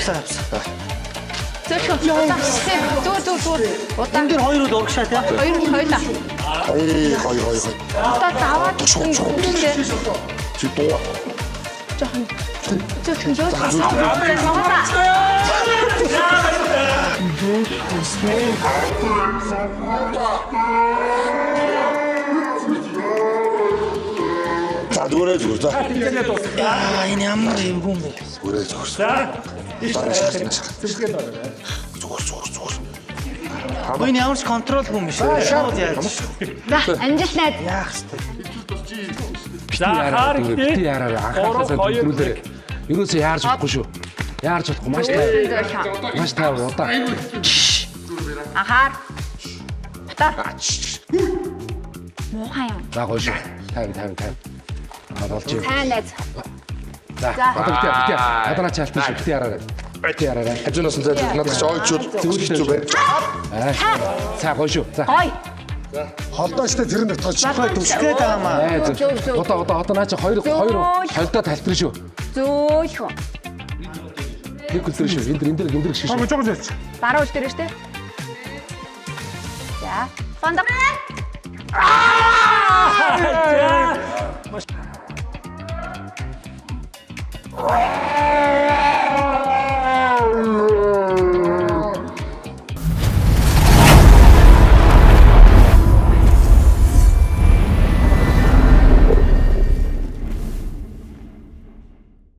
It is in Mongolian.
Явсан. Зөөлхөн. Зүү. Энд дээр хоёроо урагшаа тий. Хоёулаа. Хоёр. Одоо даваад Чи дуу. Зөөлхөн. За дөрөө зүгээр за. Энэ ямар юм хүн бэ? Дөрөө зүгээр. За. Зүгээр. Энэ ямар ч контрол хүн биш. Шууд яаж. За, амжилт найз. Яах вэ? За хаар бити яраа анхаасаа төвлөрүүлээ. Ерөөсөө яарч болохгүй шүү. Яарч болохгүй маш тайван. Маш тайван удаа. Ахаар. Муухай юм. За гоё шүү. Тайван. Болж юм. Сайн найз. За одоо бити. Одоо наач алтсан шүү. Бити яраа. Бити яраа. Хажуунаас нь зайлж надад ч ойчууд зүгэл бай. За гоё шүү. За. Гой. Холдоо штэ тэр нэг тооч. Түсгээд байгаамаа. Одоо наач хоёр холдоо тайлбар шүү. Зөөлхөн. Нэг үлдэр шүү. Энд дэр шүү. Баруун үлдэр штэ. За. Фондо. За.